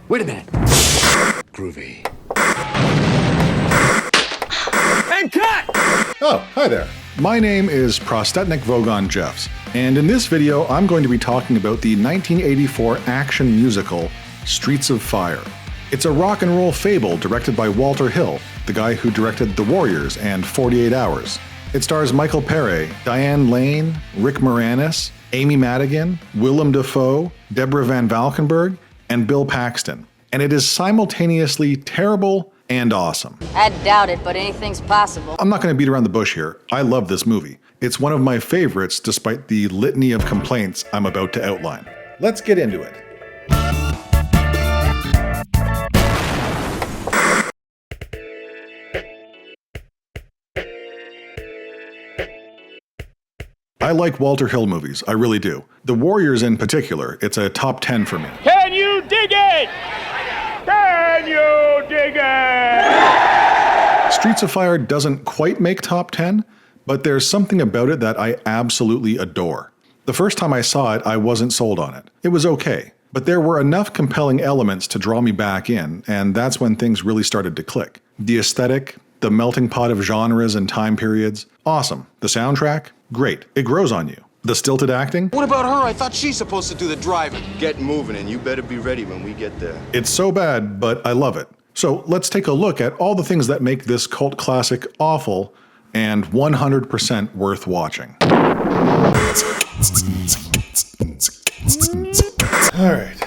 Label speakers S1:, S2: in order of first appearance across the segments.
S1: Wait a minute. Groovy. And cut!
S2: Oh, hi there. My name is Prostetnik Vogon Jeffs, and in this video I'm going to be talking about the 1984 action musical Streets of Fire. It's a rock and roll fable directed by Walter Hill, the guy who directed The Warriors and 48 Hours. It stars Michael Pere, Diane Lane, Rick Moranis, Amy Madigan, Willem Dafoe, Deborah Van Valkenburg, and Bill Paxton. And it is simultaneously terrible and awesome.
S3: I doubt it, but anything's possible.
S2: I'm not going to beat around the bush here. I love this movie. It's one of my favorites despite the litany of complaints I'm about to outline. Let's get into it. I like Walter Hill movies, I really do. The Warriors in particular, it's a top 10 for me.
S4: Can you dig it? Can you dig it?
S2: Streets of Fire doesn't quite make top 10, but there's something about it that I absolutely adore. The first time I saw it, I wasn't sold on it. It was okay, but there were enough compelling elements to draw me back in, and that's when things really started to click. The aesthetic, the melting pot of genres and time periods, awesome. The soundtrack, great. It grows on you. The stilted acting?
S5: What about her? I thought she's supposed to do the driving.
S6: Get moving, and you better be ready when we get there.
S2: It's so bad, but I love it. So let's take a look at all the things that make this cult classic awful and 100% worth watching. Alright.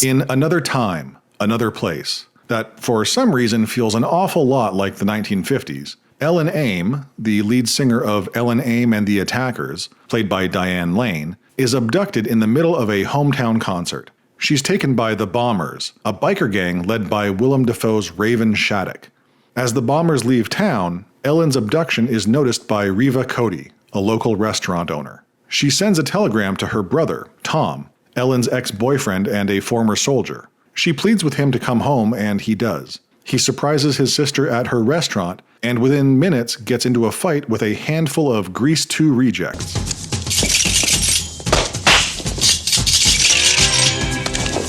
S2: In Another Time, Another Place, that for some reason feels an awful lot like the 1950s, Ellen Aim, the lead singer of Ellen Aim and the Attackers, played by Diane Lane, is abducted in the middle of a hometown concert. She's taken by the Bombers, a biker gang led by Willem Dafoe's Raven Shattuck. As the Bombers leave town, Ellen's abduction is noticed by Reva Cody, a local restaurant owner. She sends a telegram to her brother, Tom, Ellen's ex-boyfriend and a former soldier. She pleads with him to come home, and he does. He surprises his sister at her restaurant, and within minutes gets into a fight with a handful of Grease 2 rejects.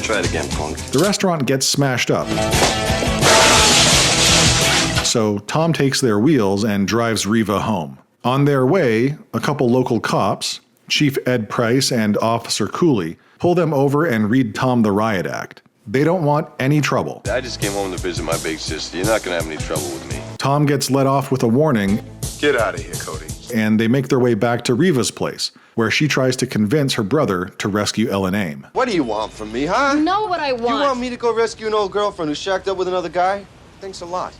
S6: Try it again, punk.
S2: The restaurant gets smashed up. So Tom takes their wheels and drives Reva home. On their way, a couple local cops, Chief Ed Price and Officer Cooley, pull them over and read Tom the riot act. They don't want any trouble.
S7: I just came home to visit my big sister. You're not gonna have any trouble with me.
S2: Tom gets let off with a warning.
S6: Get out of here, Cody.
S2: And they make their way back to Reva's place, where she tries to convince her brother to rescue Ellen Aim.
S6: What do you want from me, huh?
S3: You know what I want.
S6: You want me to go rescue an old girlfriend who's shacked up with another guy? Thanks a lot.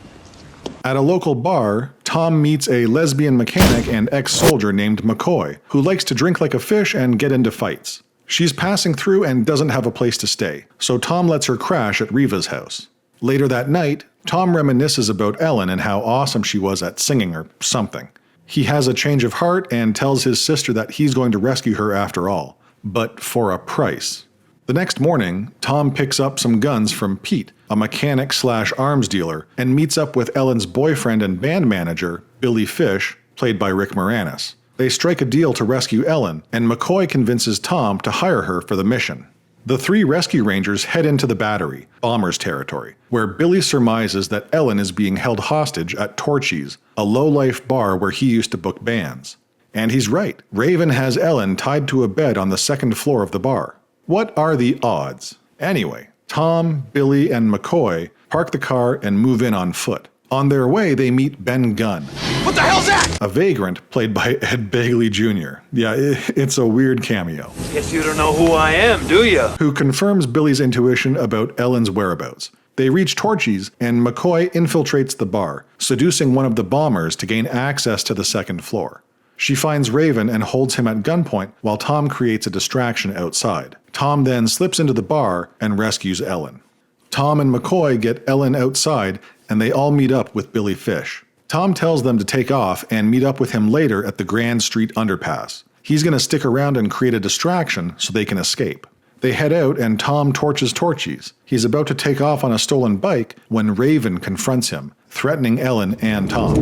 S2: At a local bar, Tom meets a lesbian mechanic and ex-soldier named McCoy, who likes to drink like a fish and get into fights. She's passing through and doesn't have a place to stay, so Tom lets her crash at Reva's house. Later that night, Tom reminisces about Ellen and how awesome she was at singing or something. He has a change of heart and tells his sister that he's going to rescue her after all, but for a price. The next morning, Tom picks up some guns from Pete, a mechanic/arms dealer, and meets up with Ellen's boyfriend and band manager, Billy Fish, played by Rick Moranis. They strike a deal to rescue Ellen, and McCoy convinces Tom to hire her for the mission. The three rescue rangers head into the Battery, Bombers territory, where Billy surmises that Ellen is being held hostage at Torchy's, a low-life bar where he used to book bands. And he's right. Raven has Ellen tied to a bed on the second floor of the bar. What are the odds? Anyway, Tom, Billy, and McCoy park the car and move in on foot. On their way, they meet Ben Gunn.
S5: What the hell's that?
S2: A vagrant played by Ed Begley Jr. Yeah, it's a weird cameo.
S4: Guess you don't know who I am, do you?
S2: Who confirms Billy's intuition about Ellen's whereabouts. They reach Torchy's, and McCoy infiltrates the bar, seducing one of the bombers to gain access to the second floor. She finds Raven and holds him at gunpoint while Tom creates a distraction outside. Tom then slips into the bar and rescues Ellen. Tom and McCoy get Ellen outside, and they all meet up with Billy Fish. Tom tells them to take off and meet up with him later at the Grand Street underpass. He's going to stick around and create a distraction so they can escape. They head out and Tom torches Torchy's. He's about to take off on a stolen bike when Raven confronts him, threatening Ellen and Tom.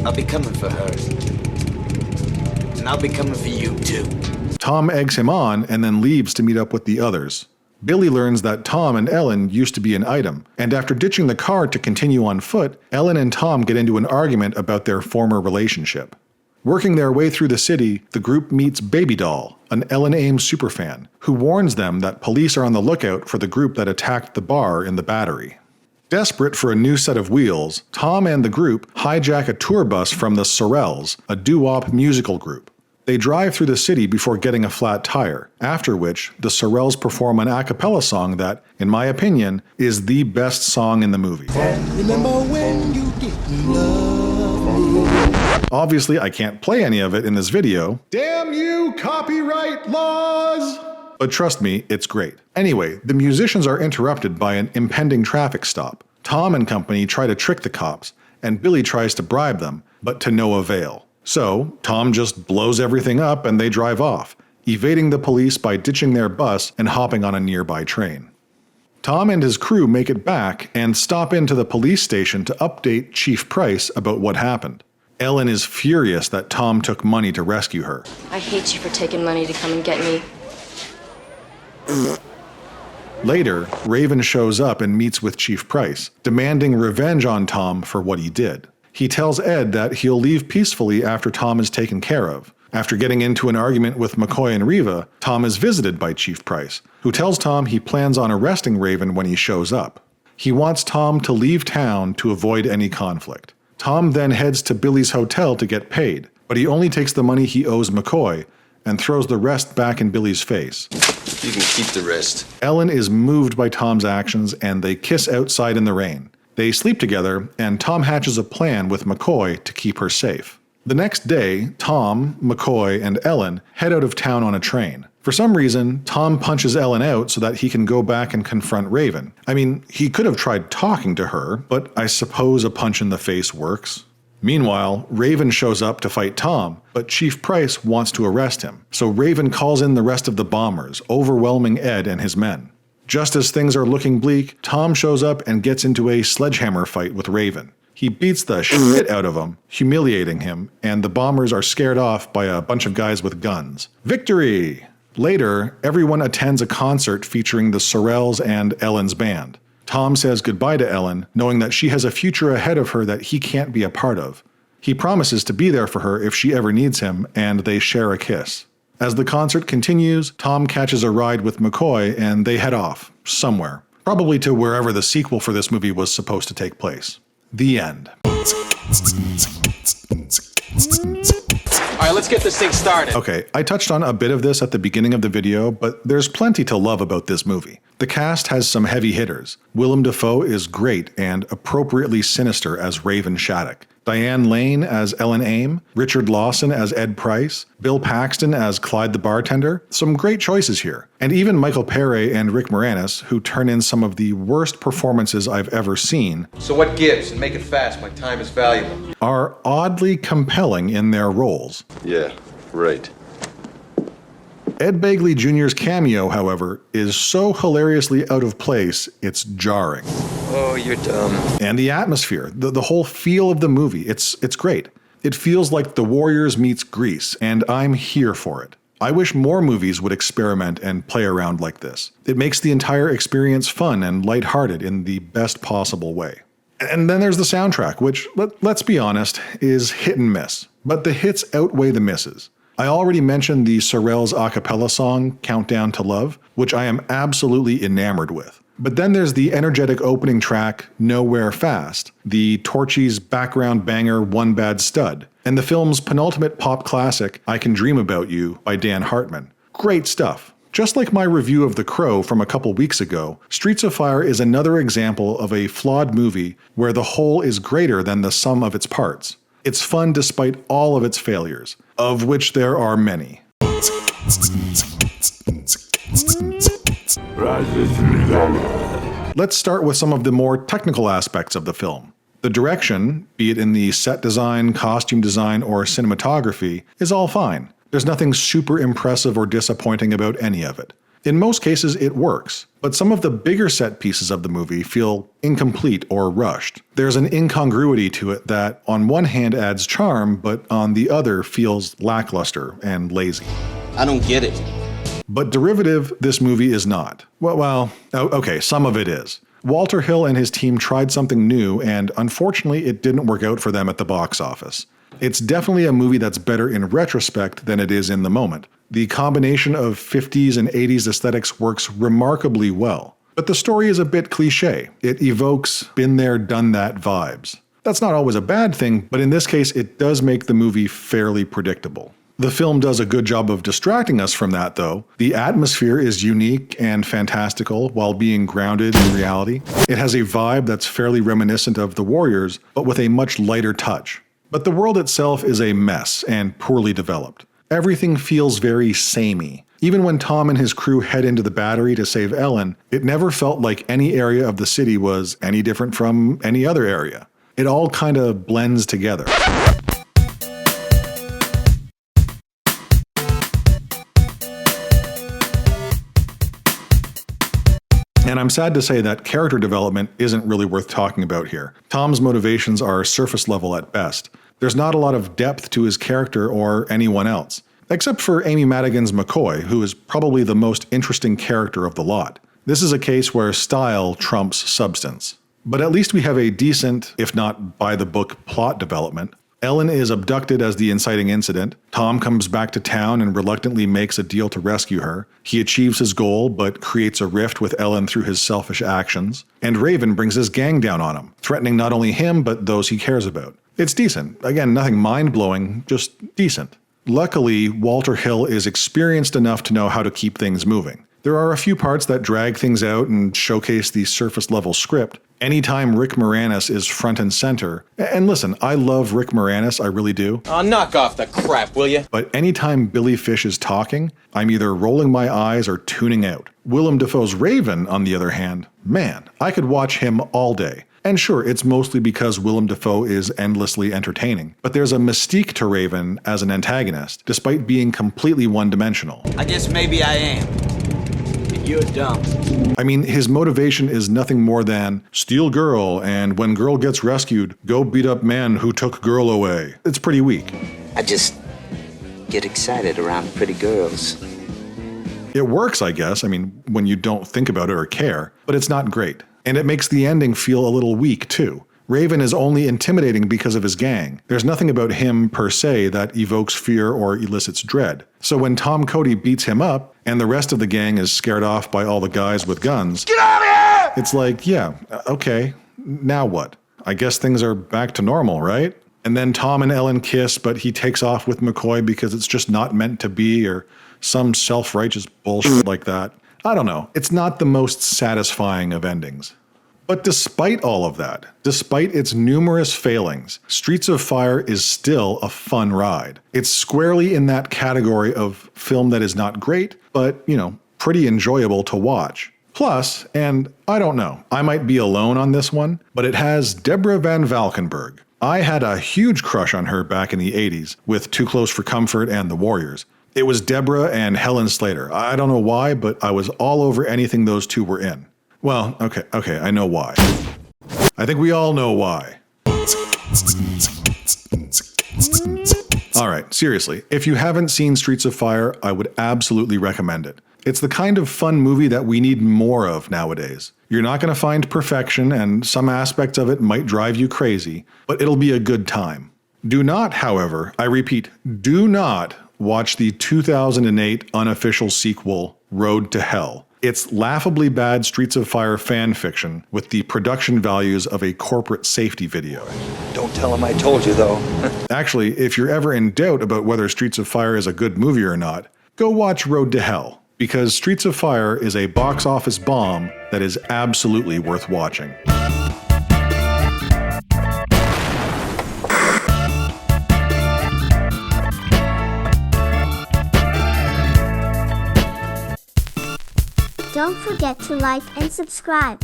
S8: I'll be coming for her. And I'll be coming for you too.
S2: Tom eggs him on and then leaves to meet up with the others. Billy learns that Tom and Ellen used to be an item, and after ditching the car to continue on foot, Ellen and Tom get into an argument about their former relationship. Working their way through the city, the group meets Baby Doll, an Ellen Ames superfan, who warns them that police are on the lookout for the group that attacked the bar in the Battery. Desperate for a new set of wheels, Tom and the group hijack a tour bus from the Sorrells, a doo-wop musical group. They drive through the city before getting a flat tire, after which the Sorrells perform an a cappella song that, in my opinion, is the best song in the movie.
S5: Remember when you didn't love me?
S2: Obviously, I can't play any of it in this video. Damn you, copyright laws! But trust me, it's great. Anyway, the musicians are interrupted by an impending traffic stop. Tom and company try to trick the cops, and Billy tries to bribe them, but to no avail. So, Tom just blows everything up and they drive off, evading the police by ditching their bus and hopping on a nearby train. Tom and his crew make it back and stop into the police station to update Chief Price about what happened. Ellen is furious that Tom took money to rescue her.
S3: I hate you for taking money to come and get me.
S2: Later, Raven shows up and meets with Chief Price, demanding revenge on Tom for what he did. He tells Ed that he'll leave peacefully after Tom is taken care of. After getting into an argument with McCoy and Riva, Tom is visited by Chief Price, who tells Tom he plans on arresting Raven when he shows up. He wants Tom to leave town to avoid any conflict. Tom then heads to Billy's hotel to get paid, but he only takes the money he owes McCoy and throws the rest back in Billy's face.
S6: You can keep the rest.
S2: Ellen is moved by Tom's actions and they kiss outside in the rain. They sleep together, and Tom hatches a plan with McCoy to keep her safe. The next day, Tom, McCoy, and Ellen head out of town on a train. For some reason, Tom punches Ellen out so that he can go back and confront Raven. I mean, he could have tried talking to her, but I suppose a punch in the face works. Meanwhile, Raven shows up to fight Tom, but Chief Price wants to arrest him, so Raven calls in the rest of the bombers, overwhelming Ed and his men. Just as things are looking bleak, Tom shows up and gets into a sledgehammer fight with Raven. He beats the shit out of him, humiliating him, and the bombers are scared off by a bunch of guys with guns. Victory! Later, everyone attends a concert featuring the Sorrells and Ellen's band. Tom says goodbye to Ellen, knowing that she has a future ahead of her that he can't be a part of. He promises to be there for her if she ever needs him, and they share a kiss. As the concert continues, Tom catches a ride with McCoy and they head off, somewhere. Probably to wherever the sequel for this movie was supposed to take place. The end.
S5: Alright, let's get this thing started.
S2: Okay, I touched on a bit of this at the beginning of the video, but there's plenty to love about this movie. The cast has some heavy hitters. Willem Dafoe is great and appropriately sinister as Raven Shattuck. Diane Lane as Ellen Ames, Richard Lawson as Ed Price, Bill Paxton as Clyde the bartender. Some great choices here. And even Michael Pere and Rick Moranis, who turn in some of the worst performances I've ever seen.
S5: So what gives? And make it fast, my time is valuable.
S2: Are oddly compelling in their roles.
S7: Yeah, right.
S2: Ed Begley Jr.'s cameo, however, is so hilariously out of place, it's jarring.
S4: Oh, you're dumb.
S2: And the atmosphere, the whole feel of the movie, it's great. It feels like The Warriors meets Grease, and I'm here for it. I wish more movies would experiment and play around like this. It makes the entire experience fun and lighthearted in the best possible way. And then there's the soundtrack, which, let's be honest, is hit and miss. But the hits outweigh the misses. I already mentioned the Sorrells a cappella song, Countdown to Love, which I am absolutely enamored with. But then there's the energetic opening track, Nowhere Fast, the Torchy's background banger, One Bad Stud, and the film's penultimate pop classic, I Can Dream About You by Dan Hartman. Great stuff. Just like my review of The Crow from a couple weeks ago, Streets of Fire is another example of a flawed movie where the whole is greater than the sum of its parts. It's fun despite all of its failures, of which there are many. Let's start with some of the more technical aspects of the film. The direction, be it in the set design, costume design, or cinematography, is all fine. There's nothing super impressive or disappointing about any of it. In most cases, it works, but some of the bigger set pieces of the movie feel incomplete or rushed. There's an incongruity to it that, on one hand, adds charm, but on the other feels lackluster and lazy.
S5: I don't get it.
S2: But derivative, this movie is not. Okay, some of it is. Walter Hill and his team tried something new, and unfortunately, it didn't work out for them at the box office. It's definitely a movie that's better in retrospect than it is in the moment. The combination of 50s and 80s aesthetics works remarkably well. But the story is a bit cliche. It evokes been there, done that vibes. That's not always a bad thing, but in this case, it does make the movie fairly predictable. The film does a good job of distracting us from that, though. The atmosphere is unique and fantastical while being grounded in reality. It has a vibe that's fairly reminiscent of The Warriors, but with a much lighter touch. But the world itself is a mess and poorly developed. Everything feels very samey. Even when Tom and his crew head into the battery to save Ellen, it never felt like any area of the city was any different from any other area. It all kind of blends together. And I'm sad to say that character development isn't really worth talking about here. Tom's motivations are surface level at best. There's not a lot of depth to his character or anyone else, except for Amy Madigan's McCoy, who is probably the most interesting character of the lot. This is a case where style trumps substance. But at least we have a decent, if not by-the-book, plot development. Ellen is abducted as the inciting incident. Tom comes back to town and reluctantly makes a deal to rescue her. He achieves his goal, but creates a rift with Ellen through his selfish actions. And Raven brings his gang down on him, threatening not only him, but those he cares about. It's decent. Again, nothing mind-blowing, just decent. Luckily, Walter Hill is experienced enough to know how to keep things moving. There are a few parts that drag things out and showcase the surface-level script. Anytime Rick Moranis is front and center, and listen, I love Rick Moranis, I really do.
S5: Oh, knock off the crap, will you?
S2: But anytime Billy Fish is talking, I'm either rolling my eyes or tuning out. Willem Dafoe's Raven, on the other hand, man, I could watch him all day. And sure, it's mostly because Willem Dafoe is endlessly entertaining, but there's a mystique to Raven as an antagonist, despite being completely one-dimensional.
S8: I guess maybe I am. You're dumb.
S2: I mean, his motivation is nothing more than steal girl, and when girl gets rescued, go beat up man who took girl away. It's pretty weak.
S8: I just get excited around pretty girls.
S2: It works, I guess, when you don't think about it or care, but it's not great. And it makes the ending feel a little weak, too. Raven is only intimidating because of his gang. There's nothing about him per se that evokes fear or elicits dread. So when Tom Cody beats him up, and the rest of the gang is scared off by all the guys with guns, get out of here! It's like, yeah, okay, now what? I guess things are back to normal, right? And then Tom and Ellen kiss, but he takes off with McCoy because it's just not meant to be, or some self-righteous bullshit like that. I don't know. It's not the most satisfying of endings. But despite all of that, despite its numerous failings, Streets of Fire is still a fun ride. It's squarely in that category of film that is not great, but, pretty enjoyable to watch. Plus, and I don't know, I might be alone on this one, but it has Deborah Van Valkenburg. I had a huge crush on her back in the 80s with Too Close for Comfort and The Warriors. It was Deborah and Helen Slater. I don't know why, but I was all over anything those two were in. Well, okay, I know why. I think we all know why. Alright, seriously, if you haven't seen Streets of Fire, I would absolutely recommend it. It's the kind of fun movie that we need more of nowadays. You're not going to find perfection, and some aspects of it might drive you crazy, but it'll be a good time. Do not, however, I repeat, do not watch the 2008 unofficial sequel, Road to Hell. It's laughably bad Streets of Fire fan fiction with the production values of a corporate safety video.
S6: Don't tell him I told you, though.
S2: Actually, if you're ever in doubt about whether Streets of Fire is a good movie or not, go watch Road to Hell, because Streets of Fire is a box office bomb that is absolutely worth watching.
S9: Don't forget to like and subscribe.